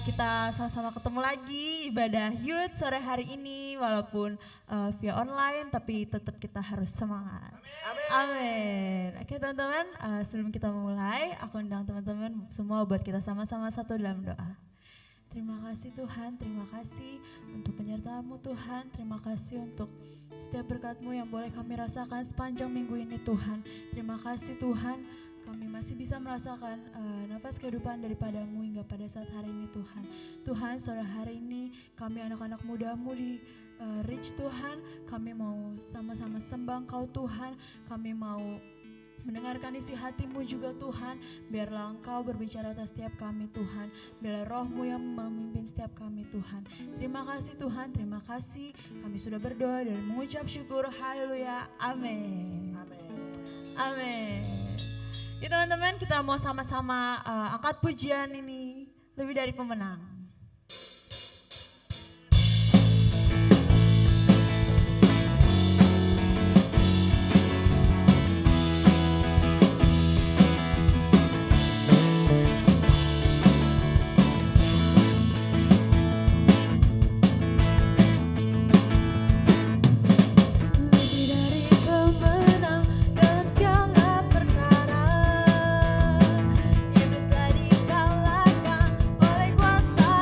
kita sama-sama ketemu lagi ibadah Youth sore hari ini walaupun via online tapi tetap kita harus semangat. Amin. Oke teman-teman, sebelum kita mulai aku undang teman-teman semua buat kita sama-sama satu dalam doa. Terima kasih Tuhan, terima kasih untuk penyertaan-Mu Tuhan, terima kasih untuk setiap berkat-Mu yang boleh kami rasakan sepanjang minggu ini Tuhan. Terima kasih Tuhan, kami masih bisa merasakan nafas kehidupan daripada-Mu hingga pada saat hari ini Tuhan. Tuhan, sore hari ini kami anak-anak muda-Mu di Reach Tuhan, kami mau sama-sama sembah Engkau Tuhan, kami mau mendengarkan isi hati-Mu juga Tuhan, biarlah Engkau berbicara atas setiap kami Tuhan, biarlah roh-Mu yang memimpin setiap kami Tuhan. Terima kasih Tuhan, terima kasih, kami sudah berdoa dan mengucap syukur, haleluya, amin. Amin. Ya teman-teman, kita mau sama-sama angkat pujian ini, lebih dari pemenang. Oleh kuasa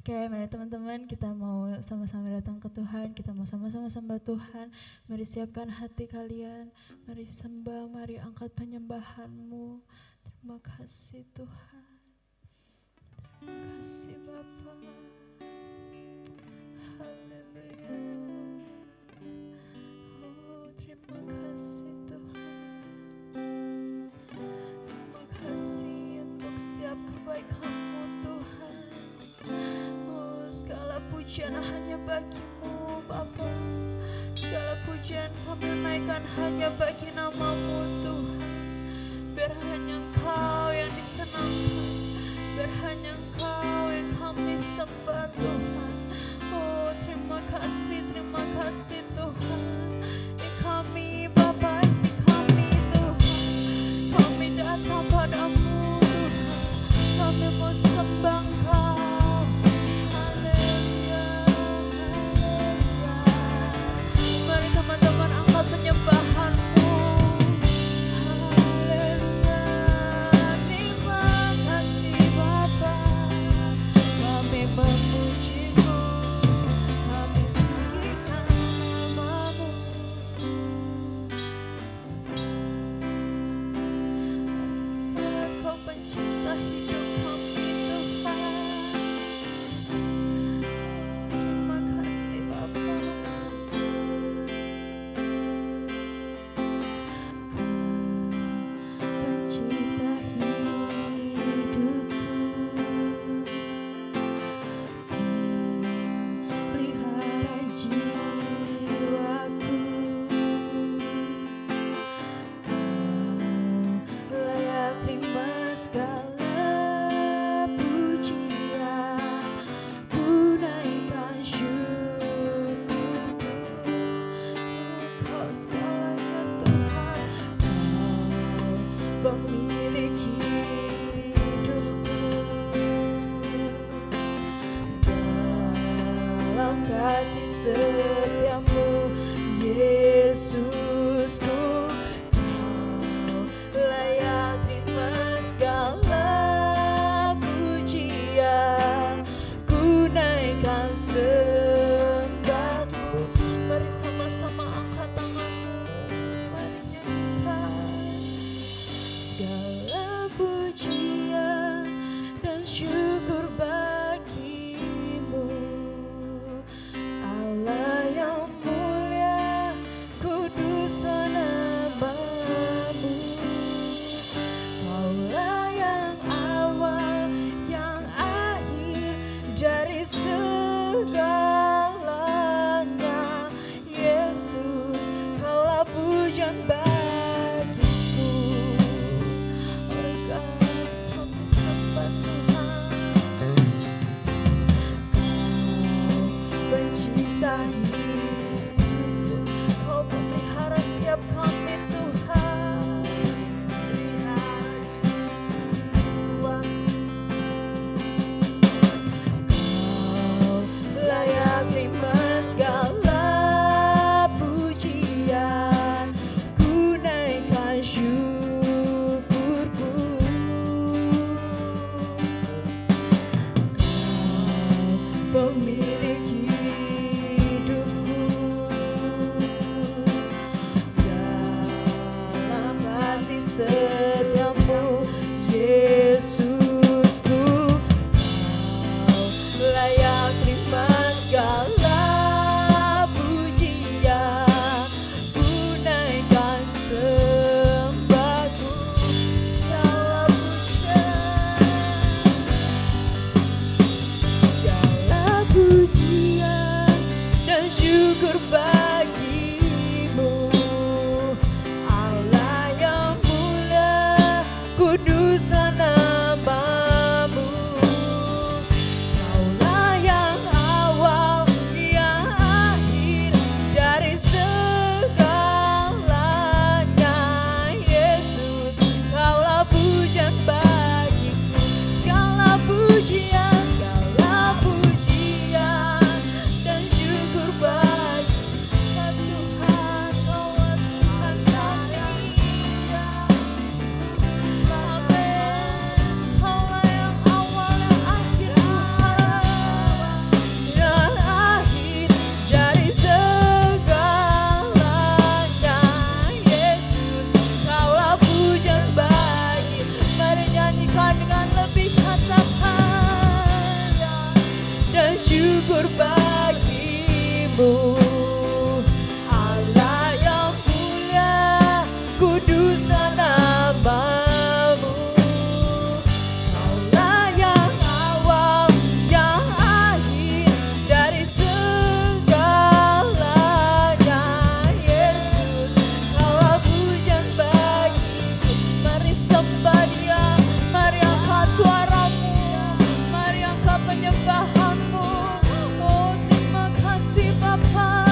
Oke, mari teman-teman, kita mau sama-sama datang ke Tuhan, kita mau sama-sama sembah Tuhan. Mari siapkan hati kalian, mari sembah, mari angkat penyembahan-Mu. Terima kasih Tuhan, terima kasih Bapa. Haleluya. Oh, terima kasih Tuhan. Terima kasih untuk setiap kebaikan-Mu Tuhan. Oh, segala pujian hanya bagi-Mu Bapa. Segala pujian kami naikkan hanya bagi nama-Mu Tuhan. Biar hanya Engkau yang disenangkan, biar hanya Engkau yang kami sembah Tuhan. Oh, terima kasih Tuhan. Ini kami Bapa, ini kami Tuhan. Kami datang padamu Tuhan. Kami mau sembah Engkau. Haleluya, haleluya. Mari teman-teman angkat penyembahan-Mu. Haleluya. Terima kasih Bapa. Kami memuji-Mu. Kami tinggikan nama-Mu. Sekarang Kau pencipta hidup kami Tuhan. Terima kasih Bapa. Kau pencipta hidupku. Pelihara jiwaku. Kau layak terima segala pujian. Ku naikkan syukurku. Kau segalanya Tuhan. Kau pemilik hidupku. Dalam kasih setiamu Yesusku, Kau layak terima segala pujian. Ku naikkan sembahku. Mari sama-sama angkat tanganmu, mari nyanyikan. Segala pujian dan syukur bagi-Mu, Allah yang mulia, kudus nama-Mu. Kaulah yang awal, yang akhir dari segalanya. Yesus, Kaulah pujian bagiku. Engkau kami sembah Tuhan. Kau pencipta hidupku. Kau pemelihara setiap kami Tuhan. Pelihara jiwaku. Kau layak terima segala pujian. Ku naikkan syukurku. Kau pemilik hidupku. Dalam kasih setiamu Yesusku, Kau layak terima segala pujian. Ku naikkan sembahku. Segala pujian, segala pujian bersyukur bagimu. Allah yang mulia, kuduslah namamu. Kaulah yang awal, yang akhir dari segalanya. Yesus, Kaulah pujian bagiku. Mari sembah Dia, mari angkat suaramu, mari angkat penyembahanmu. Oh, terima kasih Bapa.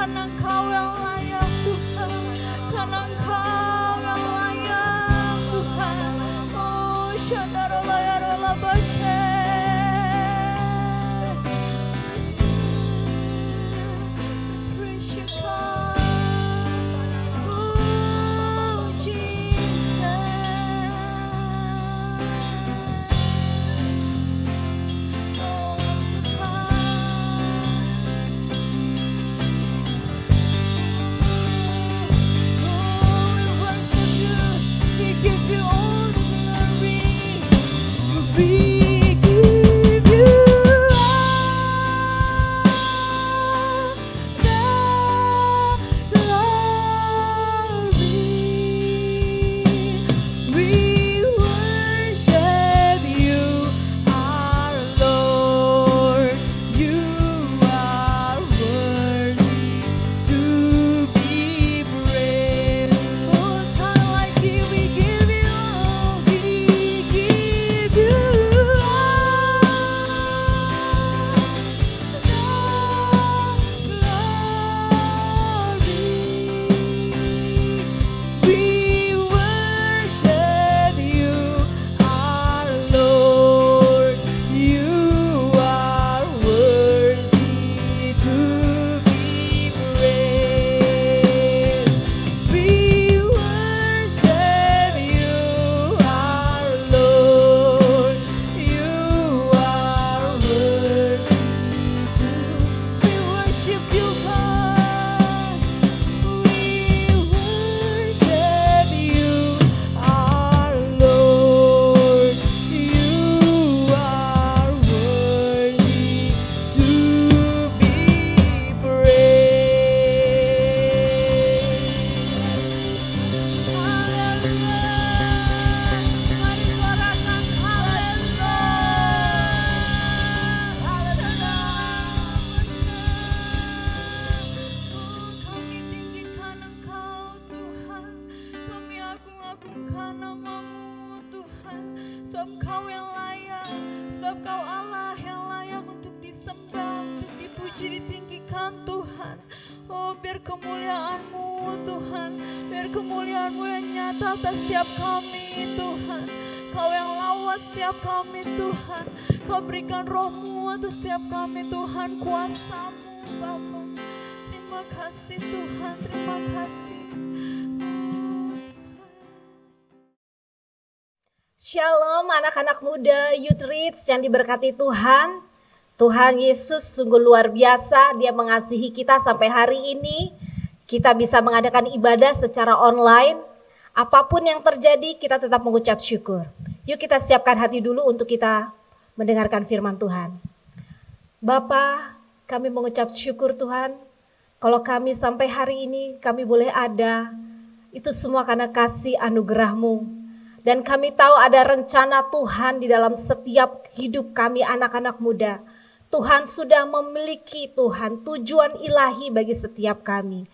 karena Engkau yang layak Tuhan, karena Engkau yang layak Tuhan. Oh Shandarolaya Rolabashe, praise you God. Oh Jesus, oh we give you all the glory. We give you all the glory. We worship you, our Lord. You are worthy to be praised. Oh, it's kind of like you. We give you all. We give you all the glory. We worship you, our Lord. You are worthy to be praised. We worship you, our Lord. You are worthy to. We worship you, God. We worship you, our Lord. You are worthy to be praised. Kami tinggikan Engkau Tuhan, kami agung-agungkan nama-Mu Tuhan, sebab Engkau yang layak, sebab Kau Allah yang layak untuk disembah, untuk dipuji, ditinggikan Tuhan. Oh biar kemuliaan-Mu Tuhan, biar kemuliaan-Mu yang nyata atas setiap kami Tuhan. Kau yang lawas setiap kami Tuhan, Kau berikan roh-Mu atas setiap kami Tuhan, kuasa-Mu Bapa. Terima kasih Tuhan, terima kasih. Oh, Tuhan. Shalom anak-anak muda Youth Reach yang diberkati Tuhan. Tuhan Yesus sungguh luar biasa, Dia mengasihi kita sampai hari ini. Kita bisa mengadakan ibadah secara online. Apapun yang terjadi kita tetap mengucap syukur. Yuk kita siapkan hati dulu untuk kita mendengarkan firman Tuhan. Bapa, kami mengucap syukur Tuhan. Kalau kami sampai hari ini kami boleh ada, itu semua karena kasih anugerah-Mu. Dan kami tahu ada rencana Tuhan di dalam setiap hidup kami anak-anak muda. Tuhan sudah memiliki Tuhan tujuan ilahi bagi setiap kami.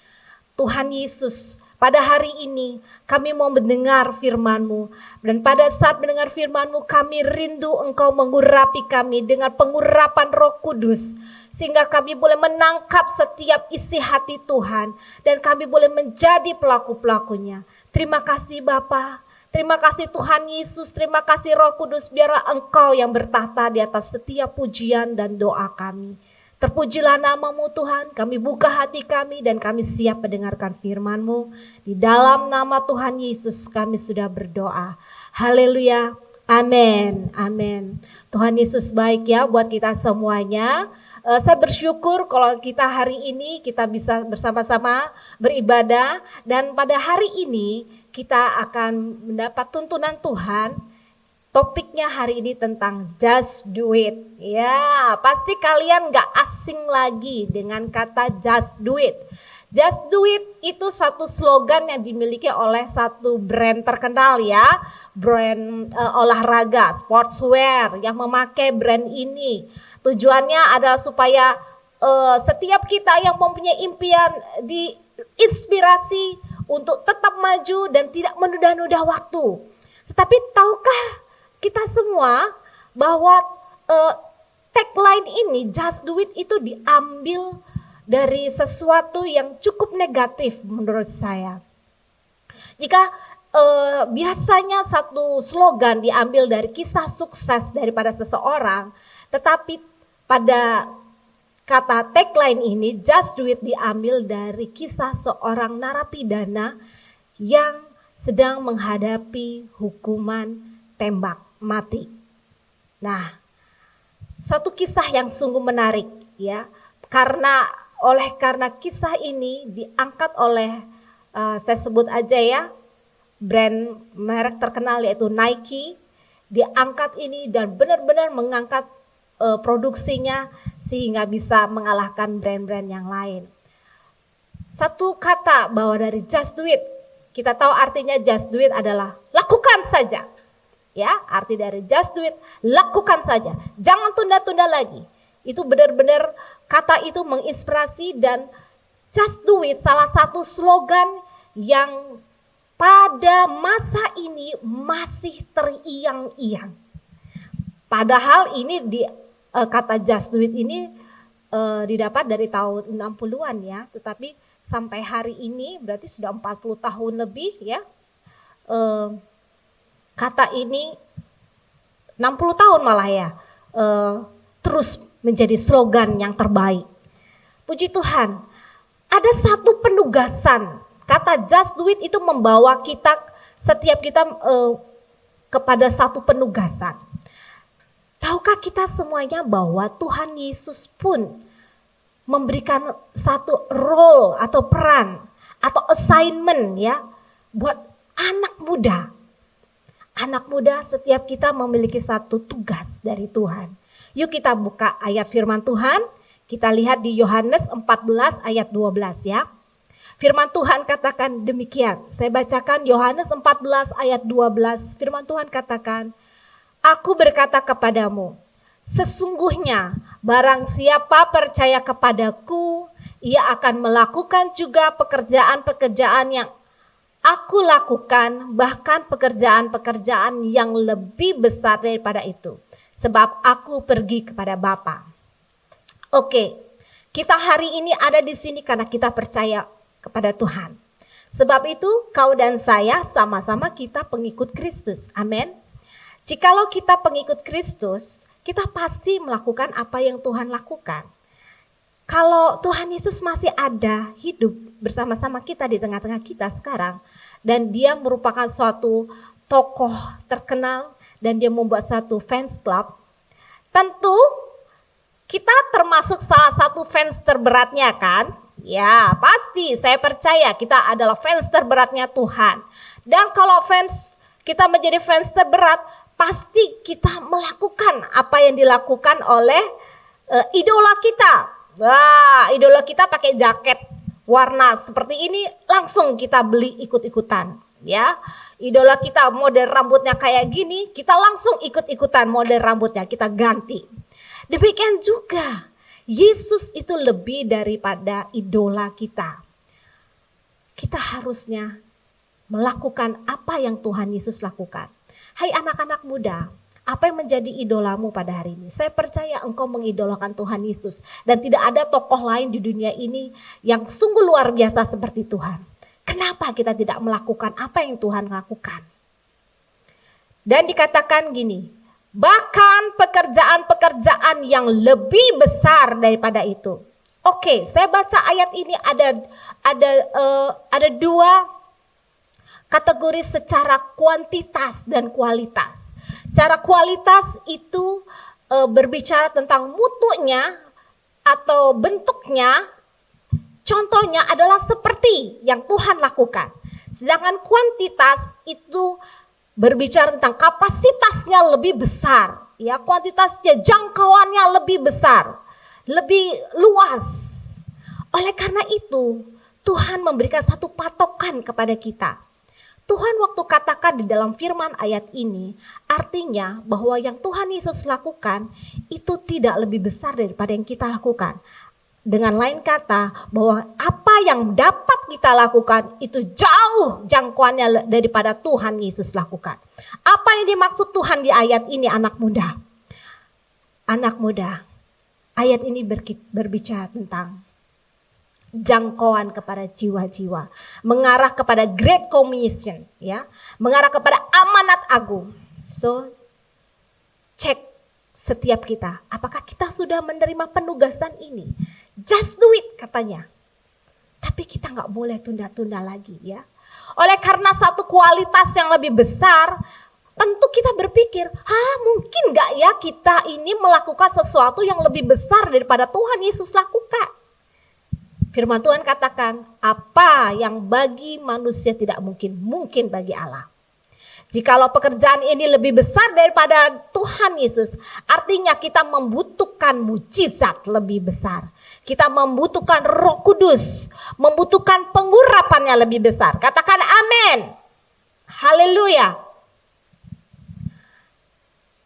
Tuhan Yesus, pada hari ini kami mau mendengar firman-Mu. Dan pada saat mendengar firman-Mu kami rindu Engkau mengurapi kami dengan pengurapan Roh Kudus. Sehingga kami boleh menangkap setiap isi hati Tuhan. Dan kami boleh menjadi pelaku-pelakunya. Terima kasih Bapa. Terima kasih Tuhan Yesus, terima kasih Roh Kudus, biarlah Engkau yang bertahta di atas setiap pujian dan doa kami. Terpujilah nama-Mu Tuhan, kami buka hati kami dan kami siap mendengarkan firman-Mu. Di dalam nama Tuhan Yesus kami sudah berdoa. Haleluya, amin, amin. Tuhan Yesus baik ya buat kita semuanya. Saya bersyukur kalau kita hari ini kita bisa bersama-sama beribadah. Dan pada hari ini kita akan mendapat tuntunan Tuhan. Topiknya hari ini tentang just do it. Ya, pasti kalian gak asing lagi dengan kata just do it. Just do it itu satu slogan yang dimiliki oleh satu brand terkenal ya. Brand olahraga, sportswear yang memakai brand ini. Tujuannya adalah supaya setiap kita yang mempunyai impian diinspirasi untuk tetap maju dan tidak menunda-nunda waktu. Tetapi tahukah kita semua bahwa tagline ini just do it itu diambil dari sesuatu yang cukup negatif menurut saya. Jika biasanya satu slogan diambil dari kisah sukses daripada seseorang, tetapi pada kata tagline ini, just do it, diambil dari kisah seorang narapidana yang sedang menghadapi hukuman tembak mati. Nah, satu kisah yang sungguh menarik ya, karena kisah ini diangkat oleh saya sebut aja ya, brand merek terkenal yaitu Nike, diangkat ini dan benar-benar mengangkat produksinya sehingga bisa mengalahkan brand-brand yang lain. Satu kata bahwa dari just do it, kita tahu artinya just do it adalah lakukan saja. Ya, arti dari just do it, lakukan saja. Jangan tunda-tunda lagi. Itu benar-benar kata itu menginspirasi, dan just do it salah satu slogan yang pada masa ini masih teriang-iang. Padahal ini kata just do it ini didapat dari tahun 60-an ya, tetapi sampai hari ini berarti sudah 40 tahun lebih ya. Kata ini 60 tahun malah ya, terus menjadi slogan yang terbaik. Puji Tuhan, ada satu penugasan. Kata just do it itu membawa kita, setiap kita kepada satu penugasan. Tahukah kita semuanya bahwa Tuhan Yesus pun memberikan satu role atau peran atau assignment ya buat anak muda. Anak muda, setiap kita memiliki satu tugas dari Tuhan. Yuk kita buka ayat firman Tuhan. Kita lihat di Yohanes 14 ayat 12 ya. Firman Tuhan katakan demikian. Saya bacakan Yohanes 14 ayat 12. Firman Tuhan katakan, Aku berkata kepadamu, sesungguhnya barang siapa percaya kepadaku, ia akan melakukan juga pekerjaan-pekerjaan yang aku lakukan, bahkan pekerjaan-pekerjaan yang lebih besar daripada itu. Sebab aku pergi kepada Bapa. Oke, kita hari ini ada di sini karena kita percaya kepada Tuhan. Sebab itu kau dan saya sama-sama kita pengikut Kristus. Amin. Jikalau kita pengikut Kristus, kita pasti melakukan apa yang Tuhan lakukan. Kalau Tuhan Yesus masih ada hidup bersama-sama kita di tengah-tengah kita sekarang, dan dia merupakan suatu tokoh terkenal dan dia membuat satu fans club, tentu kita termasuk salah satu fans terberatnya kan? Ya pasti, saya percaya kita adalah fans terberatnya Tuhan. Dan kalau kita menjadi fans terberat, pasti kita melakukan apa yang dilakukan oleh idola kita. Wah, idola kita pakai jaket warna seperti ini, langsung kita beli ikut-ikutan. Ya, idola kita model rambutnya kayak gini, kita langsung ikut-ikutan model rambutnya, kita ganti. Demikian juga Yesus itu lebih daripada idola kita. Kita harusnya melakukan apa yang Tuhan Yesus lakukan. Hai anak-anak muda, apa yang menjadi idolamu pada hari ini? Saya percaya engkau mengidolakan Tuhan Yesus. Dan tidak ada tokoh lain di dunia ini yang sungguh luar biasa seperti Tuhan. Kenapa kita tidak melakukan apa yang Tuhan lakukan? Dan dikatakan gini, bahkan pekerjaan-pekerjaan yang lebih besar daripada itu. Oke, saya baca ayat ini ada dua kategori secara kuantitas dan kualitas. Secara kualitas itu berbicara tentang mutunya atau bentuknya. Contohnya adalah seperti yang Tuhan lakukan. Sedangkan kuantitas itu berbicara tentang kapasitasnya lebih besar. Ya, kuantitasnya, jangkauannya lebih besar, lebih luas. Oleh karena itu, Tuhan memberikan satu patokan kepada kita. Tuhan waktu katakan di dalam firman ayat ini, artinya bahwa yang Tuhan Yesus lakukan itu tidak lebih besar daripada yang kita lakukan. Dengan lain kata, bahwa apa yang dapat kita lakukan itu jauh jangkauannya daripada Tuhan Yesus lakukan. Apa yang dimaksud Tuhan di ayat ini, anak muda? Anak muda, ayat ini berbicara tentang jangkauan kepada jiwa-jiwa, mengarah kepada Great Commission, ya, mengarah kepada amanat agung. So, cek setiap kita, apakah kita sudah menerima penugasan ini? Just do it katanya. Tapi kita nggak boleh tunda-tunda lagi, ya. Oleh karena satu kualitas yang lebih besar, tentu kita berpikir, mungkin nggak ya kita ini melakukan sesuatu yang lebih besar daripada Tuhan Yesus lakukan. Firman Tuhan katakan, apa yang bagi manusia tidak mungkin, mungkin bagi Allah. Jikalau pekerjaan ini lebih besar daripada Tuhan Yesus, artinya kita membutuhkan mujizat lebih besar. Kita membutuhkan Roh Kudus, membutuhkan pengurapannya lebih besar. Katakan amin. Haleluya.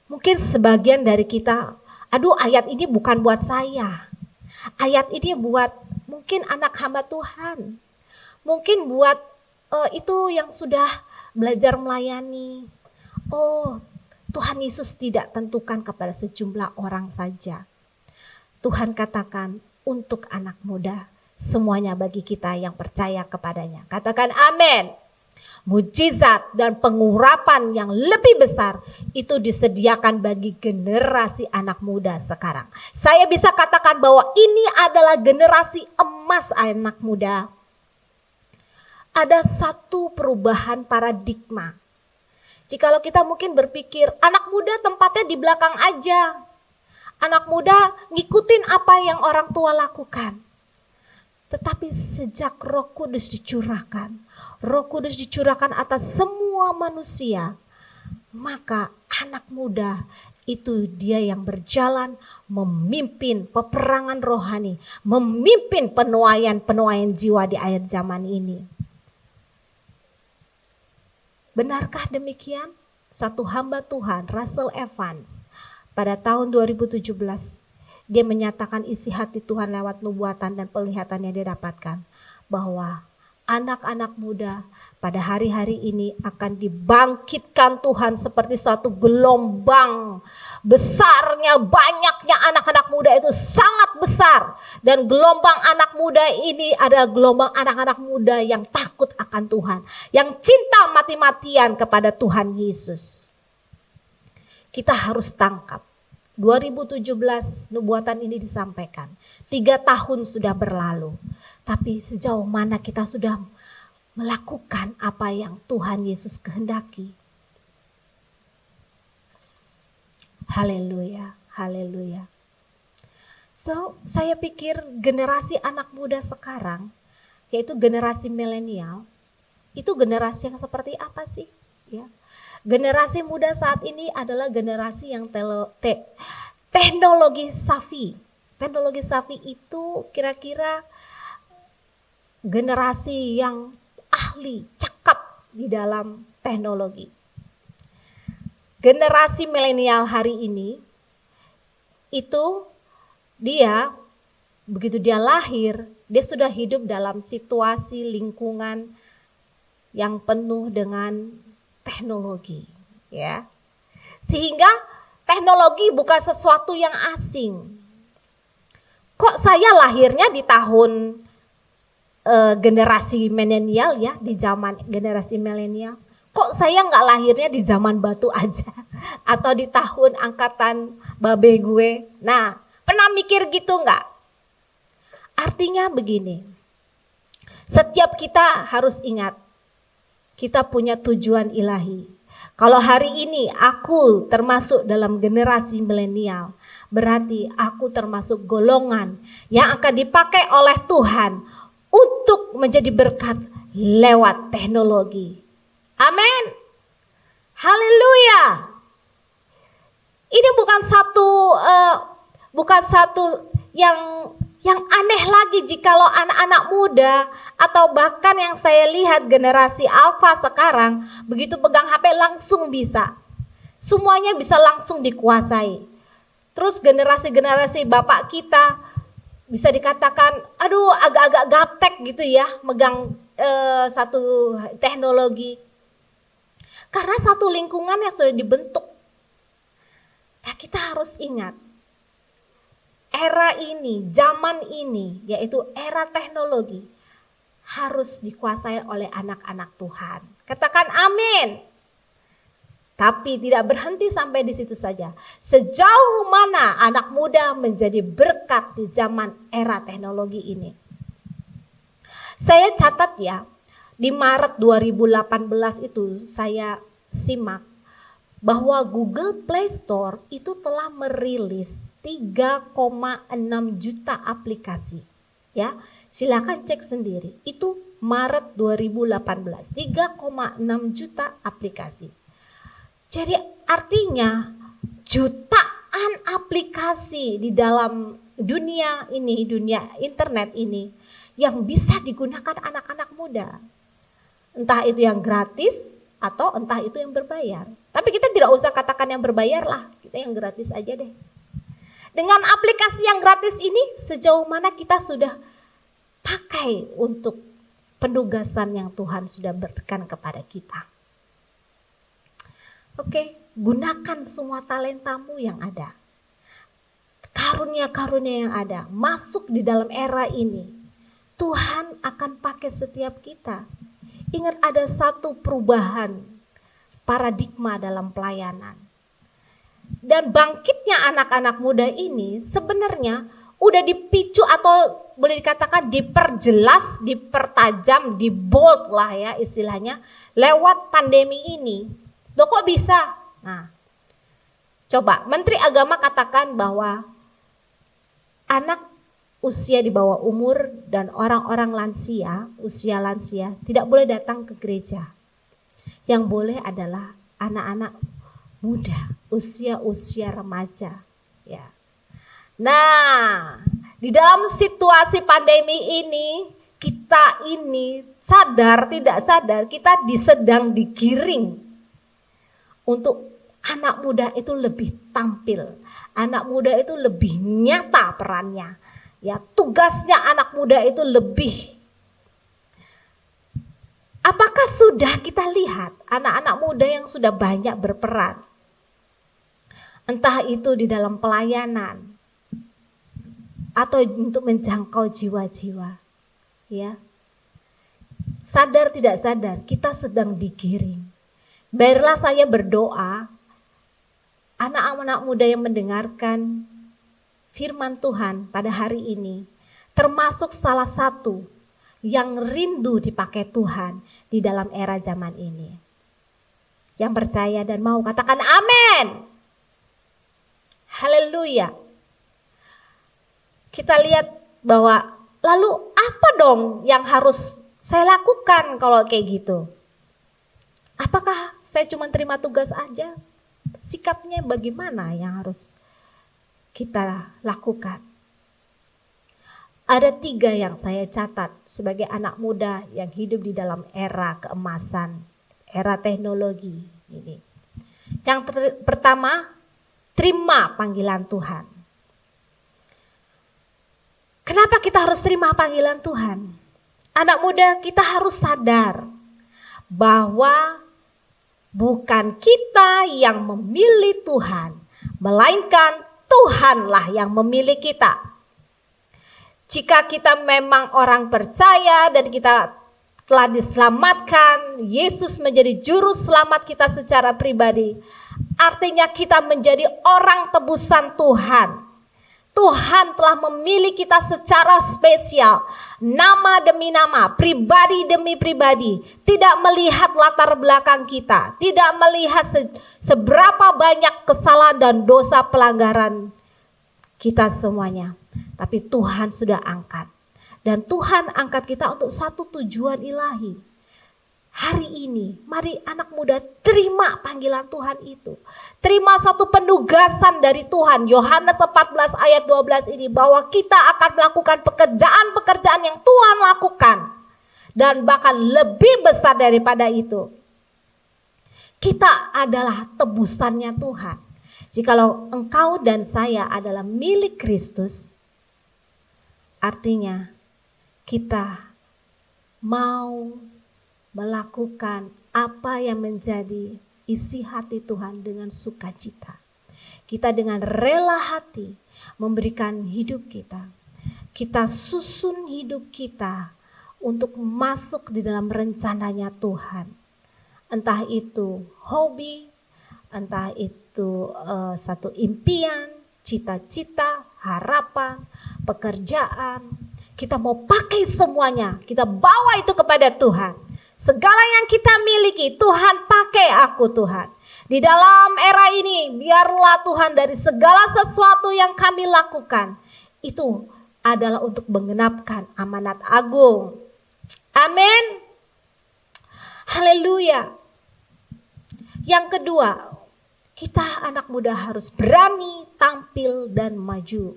Mungkin sebagian dari kita, ayat ini bukan buat saya. Ayat ini buat mungkin anak hamba Tuhan. Mungkin buat itu yang sudah belajar melayani. Oh, Tuhan Yesus tidak tentukan kepada sejumlah orang saja. Tuhan katakan untuk anak muda, semuanya bagi kita yang percaya kepadanya. Katakan amin. Mujizat dan pengurapan yang lebih besar itu disediakan bagi generasi anak muda sekarang. Saya bisa katakan bahwa ini adalah generasi emas anak muda. Ada satu perubahan paradigma. Jikalau kita mungkin berpikir anak muda tempatnya di belakang aja. Anak muda ngikutin apa yang orang tua lakukan. Tetapi sejak Roh Kudus dicurahkan atas semua manusia, maka anak muda itu dia yang berjalan memimpin peperangan rohani, memimpin penuaian jiwa di akhir zaman ini. Benarkah demikian? Satu hamba Tuhan, Russell Evans, pada tahun 2017, dia menyatakan isi hati Tuhan lewat nubuatan dan penglihatan yang dia dapatkan, bahwa anak-anak muda pada hari-hari ini akan dibangkitkan Tuhan seperti suatu gelombang. Besarnya, banyaknya anak-anak muda itu sangat besar. Dan gelombang anak muda ini adalah gelombang anak-anak muda yang takut akan Tuhan, yang cinta mati-matian kepada Tuhan Yesus. Kita harus tangkap. 2017 nubuatan ini disampaikan. 3 tahun sudah berlalu. Tapi sejauh mana kita sudah melakukan apa yang Tuhan Yesus kehendaki. Haleluya, haleluya. So, saya pikir generasi anak muda sekarang, yaitu generasi milenial, itu generasi yang seperti apa sih? Ya. Generasi muda saat ini adalah generasi yang teknologi savvy. Teknologi savvy itu kira-kira generasi yang ahli, cakap di dalam teknologi. Generasi milenial hari ini itu dia begitu dia lahir, dia sudah hidup dalam situasi lingkungan yang penuh dengan teknologi, ya. Sehingga teknologi bukan sesuatu yang asing. Kok saya lahirnya di tahun generasi milenial, ya, di zaman generasi milenial. Kok saya nggak lahirnya di zaman batu aja atau di tahun angkatan babe gue? Nah, pernah mikir gitu nggak? Artinya begini, setiap kita harus ingat, kita punya tujuan ilahi. Kalau hari ini aku termasuk dalam generasi milenial, berarti aku termasuk golongan yang akan dipakai oleh Tuhan untuk menjadi berkat lewat teknologi. Amin. Haleluya. Ini bukan satu yang aneh lagi jikalau anak-anak muda atau bahkan yang saya lihat generasi alfa sekarang begitu pegang HP langsung bisa. Semuanya bisa langsung dikuasai. Terus generasi-generasi bapak kita bisa dikatakan agak-agak gaptek gitu ya megang satu teknologi. Karena satu lingkungan yang sudah dibentuk. Nah, kita harus ingat, era ini, zaman ini, yaitu era teknologi, harus dikuasai oleh anak-anak Tuhan. Katakan amin. Tapi tidak berhenti sampai di situ saja. Sejauh mana anak muda menjadi berkat di zaman era teknologi ini? Saya catat ya, di Maret 2018 itu saya simak bahwa Google Play Store itu telah merilis 3,6 juta aplikasi. Ya, silakan cek sendiri. Itu Maret 2018, 3,6 juta aplikasi. Jadi artinya jutaan aplikasi di dalam dunia ini, dunia internet ini yang bisa digunakan anak-anak muda. Entah itu yang gratis atau entah itu yang berbayar. Tapi kita tidak usah katakan yang berbayar lah, kita yang gratis aja deh. Dengan aplikasi yang gratis ini sejauh mana kita sudah pakai untuk penugasan yang Tuhan sudah berikan kepada kita. Oke, gunakan semua talentamu yang ada. Karunia-karunia yang ada, masuk di dalam era ini. Tuhan akan pakai setiap kita. Ingat ada satu perubahan paradigma dalam pelayanan. Dan bangkitnya anak-anak muda ini sebenarnya udah dipicu atau boleh dikatakan diperjelas, dipertajam, dibold lah ya istilahnya lewat pandemi ini. Loh kok bisa? Nah, coba Menteri Agama katakan bahwa anak usia di bawah umur dan orang-orang lansia, usia lansia tidak boleh datang ke gereja. Yang boleh adalah anak-anak muda, usia-usia remaja. Ya. Nah, di dalam situasi pandemi ini, kita ini sadar tidak sadar kita sedang digiring untuk anak muda itu lebih tampil, anak muda itu lebih nyata perannya. Ya, tugasnya anak muda itu lebih. Apakah sudah kita lihat anak-anak muda yang sudah banyak berperan? Entah itu di dalam pelayanan atau untuk menjangkau jiwa-jiwa. Ya. Sadar tidak sadar kita sedang digiring. Biarlah saya berdoa, anak-anak muda yang mendengarkan firman Tuhan pada hari ini, termasuk salah satu yang rindu dipakai Tuhan di dalam era zaman ini. Yang percaya dan mau katakan amin. Haleluya. Kita lihat bahwa lalu apa dong yang harus saya lakukan kalau kayak gitu? Apakah saya cuma terima tugas aja? Sikapnya bagaimana yang harus kita lakukan? Ada 3 yang saya catat sebagai anak muda yang hidup di dalam era keemasan, era teknologi ini. Yang pertama, terima panggilan Tuhan. Kenapa kita harus terima panggilan Tuhan? Anak muda kita harus sadar bahwa bukan kita yang memilih Tuhan, melainkan Tuhanlah yang memilih kita. Jika kita memang orang percaya dan kita telah diselamatkan, Yesus menjadi juru selamat kita secara pribadi, artinya kita menjadi orang tebusan Tuhan. Tuhan telah memilih kita secara spesial, nama demi nama, pribadi demi pribadi, tidak melihat latar belakang kita, tidak melihat seberapa banyak kesalahan dan dosa pelanggaran kita semuanya. Tapi Tuhan sudah angkat, dan Tuhan angkat kita untuk satu tujuan ilahi. Hari ini, mari anak muda terima panggilan Tuhan itu. Terima satu penugasan dari Tuhan. Yohanes 14 ayat 12 ini bahwa kita akan melakukan pekerjaan-pekerjaan yang Tuhan lakukan. Dan bahkan lebih besar daripada itu. Kita adalah tebusannya Tuhan. Jikalau engkau dan saya adalah milik Kristus, artinya kita mau melakukan apa yang menjadi isi hati Tuhan dengan sukacita. kita dengan rela hati memberikan hidup kita. Kita susun hidup kita untuk masuk di dalam rencananya Tuhan. Entah itu hobi, entah itu satu impian, cita-cita, harapan, pekerjaan. Kita mau pakai semuanya, kita bawa itu kepada Tuhan. Segala yang kita miliki, Tuhan pakai aku Tuhan. Di dalam era ini, biarlah Tuhan dari segala sesuatu yang kami lakukan, itu adalah untuk menggenapkan amanat agung. Amin. Haleluya. Yang kedua, kita anak muda harus berani tampil dan maju.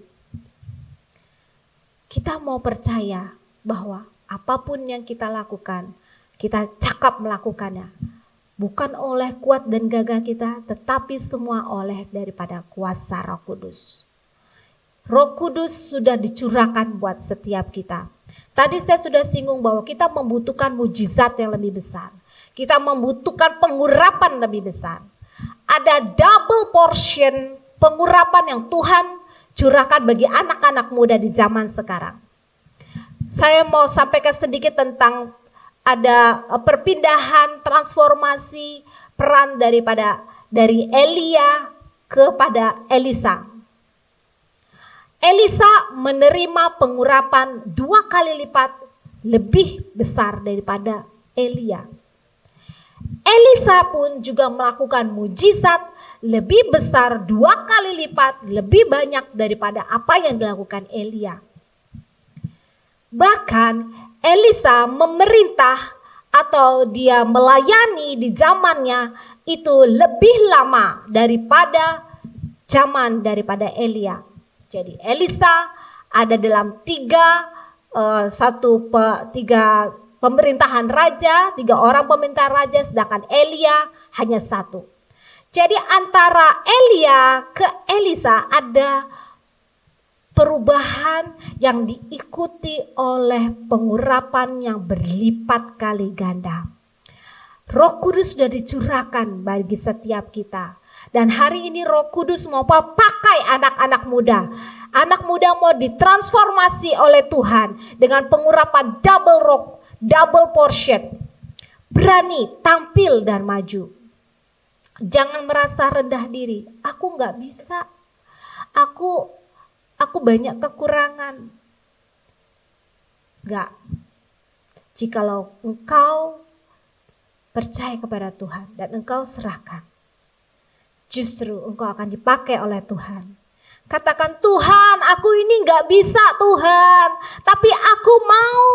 Kita mau percaya bahwa apapun yang kita lakukan, kita cakap melakukannya. Bukan oleh kuat dan gagah kita, tetapi semua oleh daripada kuasa Roh Kudus. Roh Kudus sudah dicurahkan buat setiap kita. Tadi saya sudah singgung bahwa kita membutuhkan mujizat yang lebih besar. Kita membutuhkan pengurapan lebih besar. Ada double portion pengurapan yang Tuhan curahkan bagi anak-anak muda di zaman sekarang. Saya mau sampaikan sedikit tentang ada perpindahan transformasi peran dari Elia kepada Elisa. Elisa menerima pengurapan 2 kali lipat lebih besar daripada Elia. Elisa pun juga melakukan mujizat lebih besar 2 kali lipat lebih banyak daripada apa yang dilakukan Elia. Bahkan Elisa memerintah atau dia melayani di zamannya itu lebih lama daripada zaman daripada Elia. Jadi Elisa ada dalam tiga pemerintahan raja, 3 orang pemerintah raja, sedangkan Elia hanya 1. Jadi antara Elia ke Elisa ada perubahan yang diikuti oleh pengurapan yang berlipat kali ganda. Roh Kudus sudah dicurahkan bagi setiap kita. Dan hari ini Roh Kudus mau pakai anak-anak muda. Anak muda mau ditransformasi oleh Tuhan dengan pengurapan double portion. Berani tampil dan maju. Jangan merasa rendah diri. Aku gak bisa. Aku banyak kekurangan. Enggak. Jikalau engkau percaya kepada Tuhan dan engkau serahkan, justru engkau akan dipakai oleh Tuhan. Katakan, Tuhan, aku ini enggak bisa Tuhan, tapi aku mau.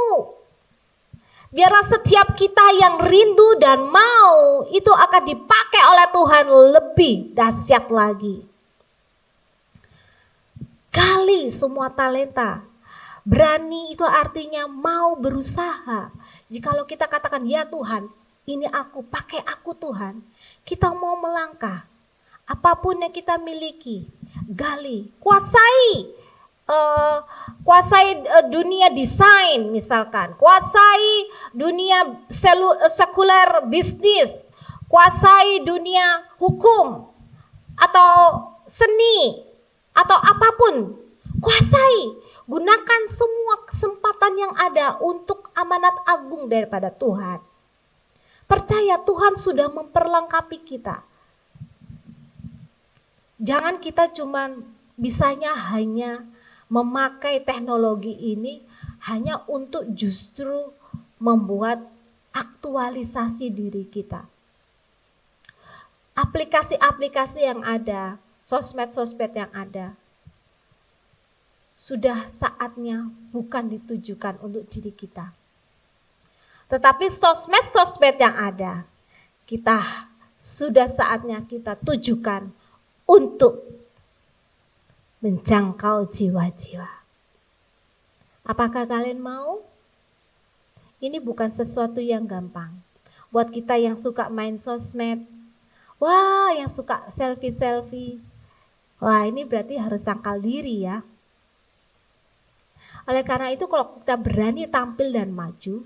Biarlah setiap kita yang rindu dan mau, itu akan dipakai oleh Tuhan lebih dahsyat lagi. Gali semua talenta. Berani itu artinya mau berusaha. Jikalau kita katakan, ya Tuhan, ini aku, pakai aku Tuhan. Kita mau melangkah. Apapun yang kita miliki, gali, kuasai. Kuasai dunia desain misalkan. Kuasai dunia sekuler bisnis. Kuasai dunia hukum. Atau seni. Atau apapun, kuasai, gunakan semua kesempatan yang ada untuk amanat agung daripada Tuhan. Percaya Tuhan sudah memperlengkapi kita. Jangan kita cuman bisanya hanya memakai teknologi ini hanya untuk justru membuat aktualisasi diri kita. Aplikasi-aplikasi yang ada, sosmed-sosmed yang ada, sudah saatnya bukan ditujukan untuk diri kita. Tetapi sosmed-sosmed yang ada, sudah saatnya kita tujukan untuk menjangkau jiwa-jiwa. Apakah kalian mau? Ini bukan sesuatu yang gampang. Buat kita yang suka main sosmed, wah yang suka selfie-selfie, wah ini berarti harus sangkal diri ya. Oleh karena itu kalau kita berani tampil dan maju,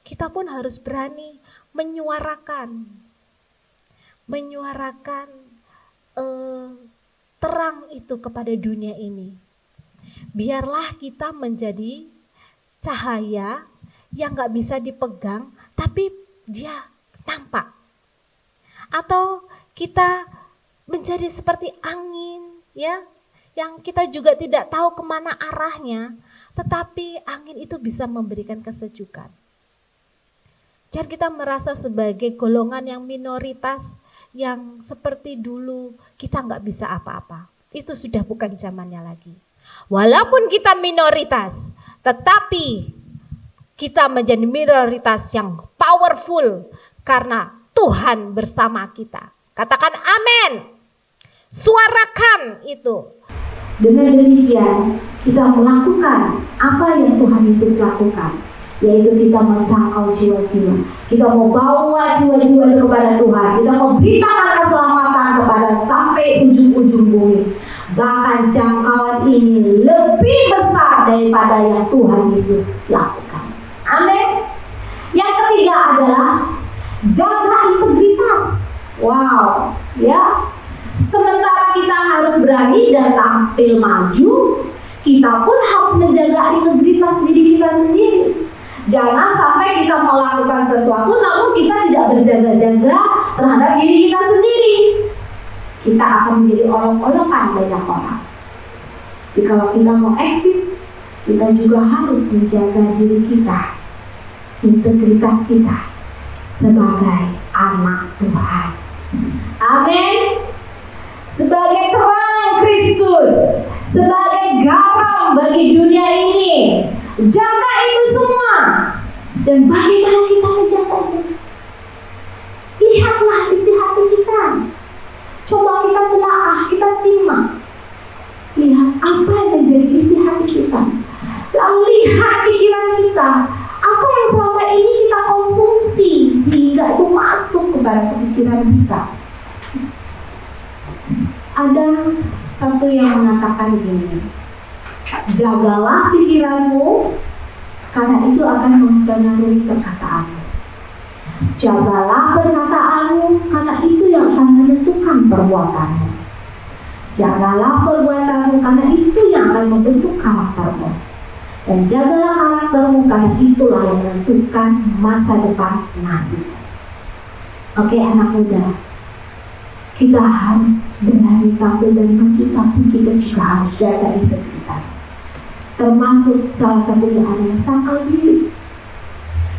kita pun harus berani menyuarakan terang itu kepada dunia ini. Biarlah kita menjadi cahaya yang gak bisa dipegang, tapi dia nampak. Atau kita menjadi seperti angin, ya, yang kita juga tidak tahu kemana arahnya, tetapi angin itu bisa memberikan kesejukan. Jangan kita merasa sebagai golongan yang minoritas, yang seperti dulu kita nggak bisa apa-apa. Itu sudah bukan zamannya lagi. Walaupun kita minoritas, tetapi kita menjadi minoritas yang powerful karena Tuhan bersama kita. Katakan amin. Suarakan itu. Dengan demikian, kita melakukan apa yang Tuhan Yesus lakukan, yaitu kita menjangkau jiwa-jiwa. Kita mau bawa jiwa-jiwa itu kepada Tuhan. Kita mau beritakan keselamatan kepada sampai ujung-ujung bumi. Bahkan jangkauan ini lebih besar daripada yang Tuhan Yesus lakukan. Amin. Yang ketiga adalah jaga integritas. Wow, ya. Sementara kita harus berani dan tampil maju, kita pun harus menjaga integritas diri kita sendiri. Jangan sampai kita melakukan sesuatu namun kita tidak berjaga-jaga terhadap diri kita sendiri. Kita akan menjadi olok-olokan banyak orang. Jika kita mau eksis, kita juga harus menjaga diri kita, integritas kita sebagai anak Tuhan. Amin. Sebagai terang Kristus, sebagai garam bagi dunia ini, jaga itu semua. Dan bagaimana kita menjaganya? Lihatlah isi hati kita. Coba kita telaah, kita simak. Lihat apa yang menjadi isi hati kita. Lalu lihat pikiran kita. Apa yang selama ini kita konsumsi sehingga itu masuk kepada pikiran kita. Ada satu yang mengatakan begini, jagalah pikiranmu karena itu akan mempengaruhi perkataanmu. Jagalah perkataanmu karena itu yang akan menentukan perbuatanmu. Jagalah perbuatanmu karena itu yang akan membentuk karaktermu. Dan jagalah karaktermu karena itulah yang menentukan masa depan nasib. Oke anak muda, kita harus berani tampil dan maju, tapi kita juga harus jaga integritas. Termasuk salah satunya adalah sangkal diri.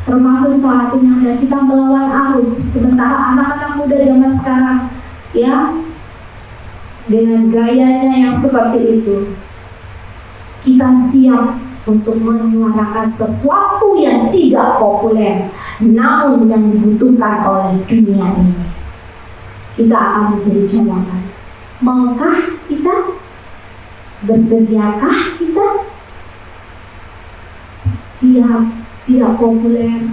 Termasuk salah satunya adalah kita melawan arus. Sementara anak-anak muda zaman sekarang, ya, dengan gayanya yang seperti itu, kita siap untuk menyuarakan sesuatu yang tidak populer, namun yang dibutuhkan oleh dunia ini. Kita akan menjadi jawaban. Maukah kita? Bersediakah kita? Siap, tidak populer.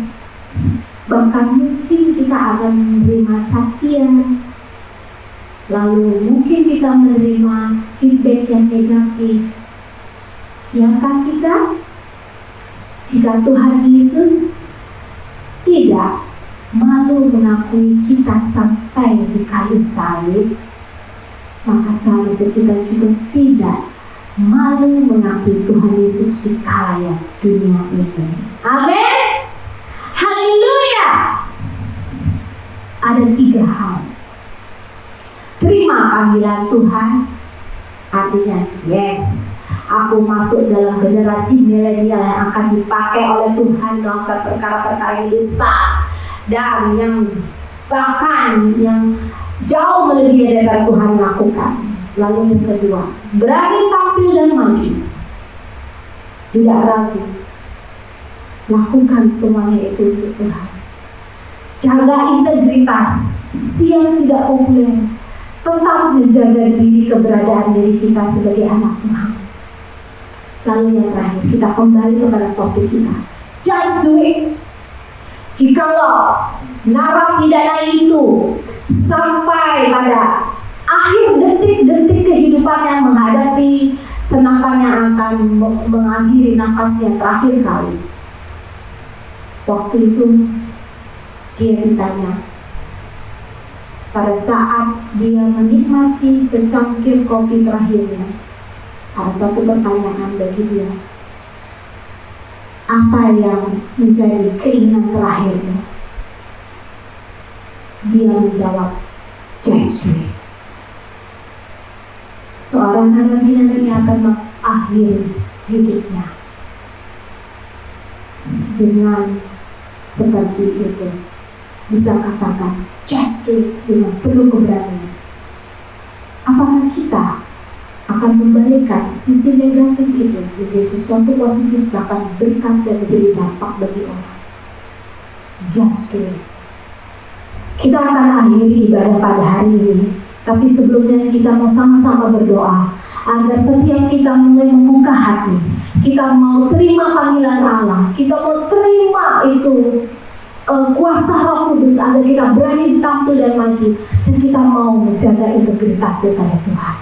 Bahkan mungkin kita akan menerima cacian. Lalu mungkin kita menerima feedback yang negatif. Siapkah kita? Jika Tuhan Yesus tidak malu mengakui kita sampai di kayu salib, maka seharusnya kita juga tidak malu mengakui Tuhan Yesus di khalayak dunia ini. Amin. Haleluya. Ada 3 hal. Terima panggilan Tuhan, artinya yes, aku masuk dalam generasi milenial yang akan dipakai oleh Tuhan melakukan perkara-perkara yang besar dan yang bahkan yang jauh melebihi daripada Tuhan lakukan. Lalu yang kedua, berani tampil dan maju, tidak ragu, lakukan semuanya itu untuk Tuhan. Jaga integritas, siap tidak populer, tetap menjaga diri, keberadaan diri kita sebagai anak Tuhan. Lalu yang terakhir, kita kembali kepada topik kita, just do it. Jikalau narapidana itu sampai pada akhir detik-detik kehidupannya menghadapi senapan yang akan mengakhiri nafasnya terakhir kali, waktu itu dia ditanya, pada saat dia menikmati secangkir kopi terakhirnya, ada satu pertanyaan bagi dia. Apa yang menjadi keinginan terakhirnya? Dia menjawab, just do it. Seorang narapidana yang akan mengakhiri hidupnya dengan seperti itu, bisa katakan just do it dengan penuh keberanian. Apakah kita akan membalikan sisi negatif itu menjadi sesuatu positif, bahkan berkat dan beri dampak bagi orang? Just do it. Kita akan akhiri ibadah pada hari ini, tapi sebelumnya kita mau sama-sama berdoa agar setiap kita mulai membuka hati, kita mau terima panggilan Allah, kita mau terima itu kuasa Roh Kudus agar kita berani tampil dan maju, dan kita mau menjaga integritas daripada Tuhan.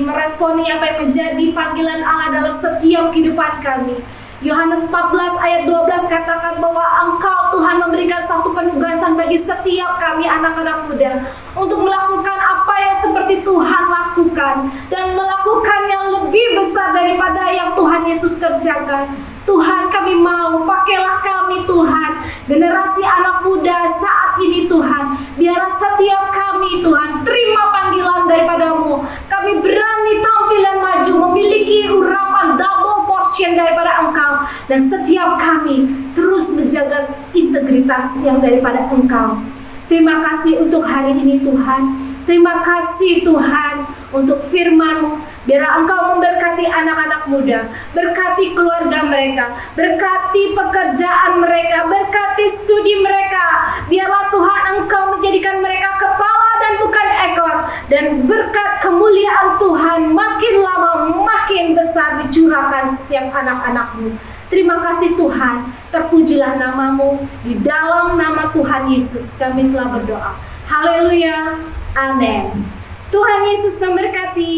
meresponi apa yang menjadi panggilan Allah dalam setiap kehidupan kami. Yohanes 14 ayat 12 katakan bahwa Engkau Tuhan memberikan satu penugasan bagi setiap kami anak-anak muda untuk melakukan apa yang seperti Tuhan lakukan dan melakukan yang lebih besar daripada yang Tuhan Yesus kerjakan. Tuhan, kami mau, pakailah kami Tuhan, generasi anak muda saat ini Tuhan. Biarlah setiap kami Tuhan terima panggilan daripadamu. Kami berani tampil dan maju, memiliki urapan double portion daripada Engkau. Dan setiap kami terus menjaga integritas yang daripada Engkau. Terima kasih untuk hari ini Tuhan. Terima kasih Tuhan untuk firman-Mu. Biarlah Engkau memberkati anak-anak muda, berkati keluarga mereka, berkati pekerjaan mereka, berkati studi mereka. Biarlah Tuhan Engkau menjadikan mereka kepala dan bukan ekor. Dan berkat kemuliaan Tuhan makin lama makin besar dicurahkan setiap anak-anak-Mu. Terima kasih Tuhan, terpujilah nama-Mu. Di dalam nama Tuhan Yesus kami telah berdoa. Haleluya, amin. Tuhan Yesus memberkati.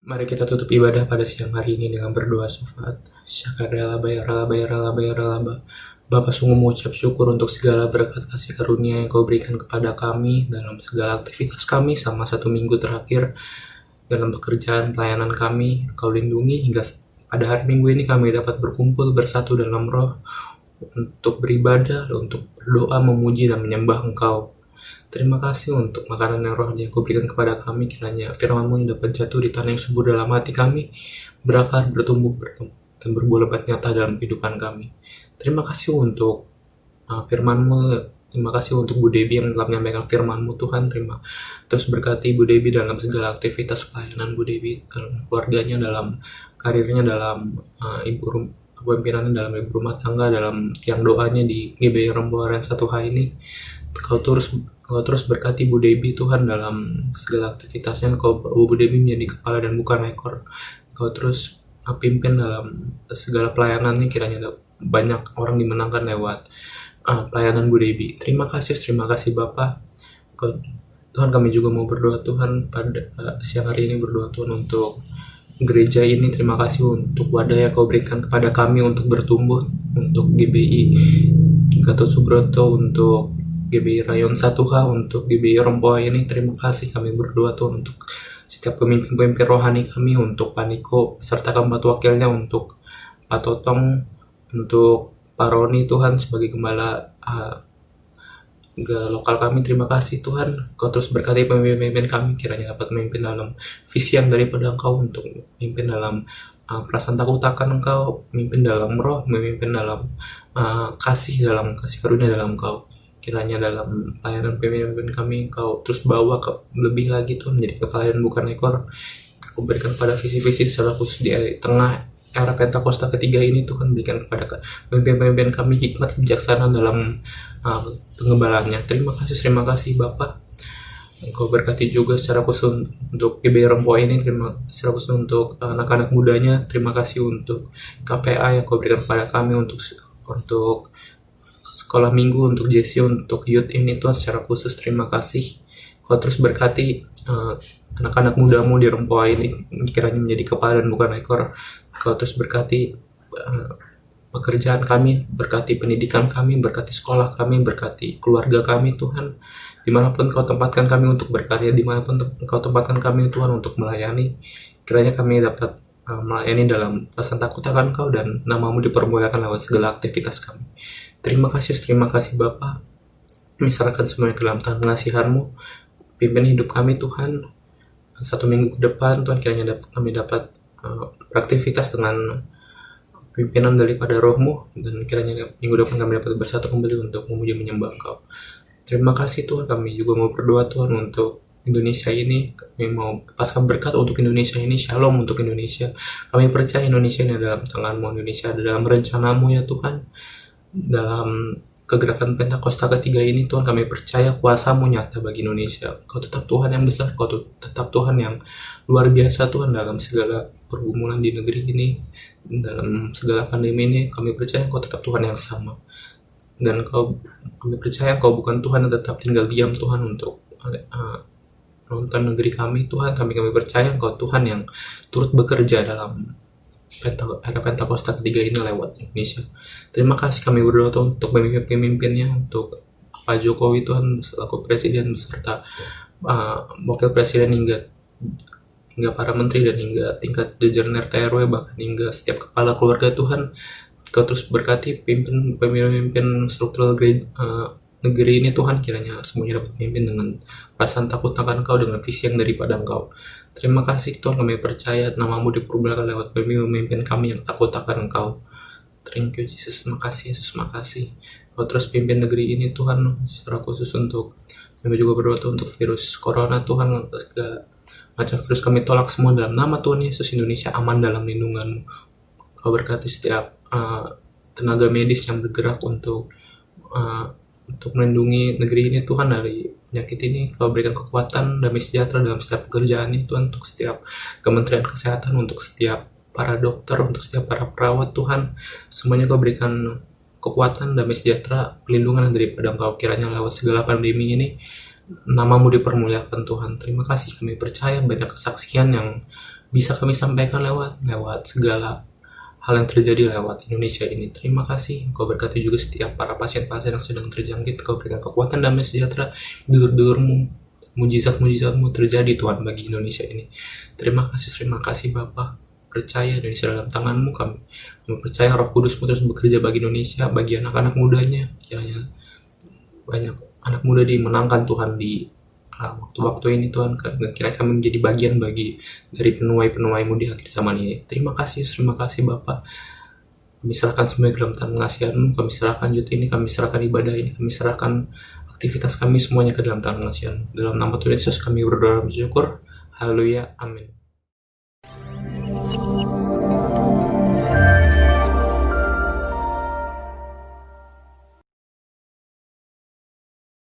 Mari kita tutup ibadah pada siang hari ini dengan berdoa syafaat. Syakaralaba ya ralaba ya ralaba ya ralaba. Bapa sungguh mengucap syukur untuk segala berkat kasih karunia yang Kau berikan kepada kami dalam segala aktivitas kami selama 1 minggu terakhir. Dalam pekerjaan pelayanan kami, Kau lindungi hingga pada hari Minggu ini kami dapat berkumpul bersatu dalam roh untuk beribadah, untuk berdoa, memuji dan menyembah Engkau. Terima kasih untuk makanan yang rohani yang Kau berikan kepada kami. Kiranya firman-Mu yang dapat jatuh di tanah yang subur dalam hati kami, berakar, bertumbuh, dan berbuah lebat nyata dalam kehidupan kami. Terima kasih untuk firman-Mu. Terima kasih untuk Bu Debi yang telah menyampaikan firman-Mu Tuhan. Terus berkati Bu Debi dalam segala aktivitas pelayanan Bu Debi, dalam keluarganya, dalam karirnya, dalam pimpinannya, dalam ibu rumah tangga, dalam tiang doanya di GBI Rempoaren 1H ini. Kau terus berkati Bu Debi Tuhan dalam segala aktivitasnya. Bu Debi menjadi kepala dan bukan ekor. Kau terus pimpin dalam segala pelayanannya, kiranya banyak orang dimenangkan lewat pelayanan Bu Debi. Terima kasih Bapak. Tuhan, kami juga mau berdoa Tuhan pada siang hari ini, berdoa Tuhan untuk gereja ini. Terima kasih untuk wadah yang Kau berikan kepada kami untuk bertumbuh, untuk GBI Gatot Subroto, untuk GBI Rayon 1H, untuk GBI Rempoa ini. Terima kasih, kami berdoa Tuhan untuk setiap pemimpin-pemimpin rohani kami, untuk Pak Niko serta keempat wakilnya, untuk Pak Totong, untuk Pak Roni Tuhan sebagai gembala lokal kami. Terima kasih Tuhan, Kau terus berkati pemimpin kami, kiranya dapat memimpin dalam visi yang daripada Engkau, untuk memimpin dalam perasaan takut akan Engkau, memimpin dalam roh, memimpin dalam kasih karunia dalam Engkau. Kiranya dalam pelayanan pemimpin kami Kau terus bawa lebih lagi Tuhan, menjadi kepala dan bukan ekor. Kau berikan pada visi-visi secara khusus di tengah era Pentakosta ketiga ini Tuhan, berikan kepada pemimpin-pemimpin kami hikmat kebijaksanaan dalam pengembalaannya. Terima kasih Bapak. Engkau berkati juga secara khusus untuk GBI Rempoa ini, secara khusus untuk anak-anak mudanya. Terima kasih untuk KPA yang Kau berikan kepada kami, untuk sekolah minggu, untuk JC, untuk youth ini Tuhan, secara khusus terima kasih. Kau terus berkati anak-anak mudamu di Rempoa ini, kiranya menjadi kepala dan bukan ekor. Kau terus berkati pekerjaan kami, berkati pendidikan kami, berkati sekolah kami, berkati keluarga kami Tuhan. Dimanapun Kau tempatkan kami untuk berkarya, dimanapun Kau tempatkan kami Tuhan untuk melayani, kiranya kami dapat melayani dalam perasaan takut akan Kau, dan nama-Mu dipermuliakan lewat segala aktivitas kami. Terima kasih Bapa. Kami serahkan semuanya ke dalam tangan pengasihan-Mu. Pimpin hidup kami Tuhan. 1 minggu ke depan Tuhan, kiranya kami dapat beraktivitas dengan pimpinan daripada Roh-Mu, dan kiranya minggu depan kami dapat bersatu kembali untuk memuji menyembah Engkau. Terima kasih Tuhan. Kami juga mau berdoa Tuhan untuk Indonesia ini. Kami mau pasang berkat untuk Indonesia ini, shalom untuk Indonesia. Kami percaya Indonesia ini dalam tangan-Mu, Indonesia ada dalam rencana-Mu ya Tuhan. Dalam kegerakan Pentakosta ketiga ini Tuhan, kami percaya kuasa-Mu nyata bagi Indonesia. Kau tetap Tuhan yang besar, Kau tetap Tuhan yang luar biasa Tuhan dalam segala pergumulan di negeri ini, dalam segala pandemi ini. Kami percaya Kau tetap Tuhan yang sama, dan kami percaya Kau bukan Tuhan yang tetap tinggal diam Tuhan untuk nonton negeri kami Tuhan. Kami percaya Kau Tuhan yang turut bekerja dalam era Pentakosta ketiga ini lewat Indonesia. Terima kasih, kami berdoa untuk pemimpin-pemimpinnya, untuk Pak Jokowi Tuhan selaku presiden beserta wakil presiden hingga para menteri dan hingga tingkat jajaran RT RW, bahkan hingga setiap kepala keluarga Tuhan. Kau terus berkati pemimpin struktural negeri ini Tuhan, kiranya semuanya dapat memimpin dengan perasaan takut akan Kau, dengan visi yang daripada Engkau. Terima kasih Tuhan, kami percaya nama-Mu dipermuliakan lewat pemimpin kami yang takut akan Engkau. Thank you Jesus, makasih Yesus, makasih. Kau terus pimpin negeri ini Tuhan, secara khusus untuk kami juga berdoa Tuhan untuk virus corona Tuhan, segala macam virus kami tolak semua dalam nama Tuhan Yesus. Indonesia aman dalam lindungan-Mu. Kau berkati setiap tenaga medis yang bergerak untuk melindungi negeri ini Tuhan dari penyakit ini. Kau berikan kekuatan, damai sejahtera dalam setiap pekerjaan ini Tuhan, untuk setiap Kementerian Kesehatan, untuk setiap para dokter, untuk setiap para perawat Tuhan. Semuanya Kau berikan kekuatan, damai sejahtera, pelindungan daripada Engkau, kiranya lewat segala pandemi ini nama-Mu dipermuliakan Tuhan. Terima kasih, kami percaya banyak kesaksian yang bisa kami sampaikan lewat segala hal yang terjadi lewat Indonesia ini. Terima kasih. Kau berkati juga setiap para pasien-pasien yang sedang terjangkit. Kau berikan kekuatan, damai sejahtera, dulur-dulur-Mu, mujizat-mujizat-Mu terjadi Tuhan bagi Indonesia ini. Terima kasih Bapa. Percaya Indonesia dalam tangan-Mu. Kami percaya Roh Kudus-Mu terus bekerja bagi Indonesia, bagi anak-anak mudanya. Kiranya banyak anak muda dimenangkan Tuhan di waktu-waktu ini Tuhan. Kira kami menjadi bagian dari penuai-penuai-Mu di akhir zaman ini. Terima kasih Bapa. Kami serahkan semua ke dalam tangan pengasihan-Mu. Kami serahkan youth ini, kami serahkan ibadah ini, kami serahkan aktivitas kami semuanya ke dalam tangan pengasihan-Mu. Dalam nama Tuhan Yesus kami berdoa dan bersyukur. Haleluya, amin.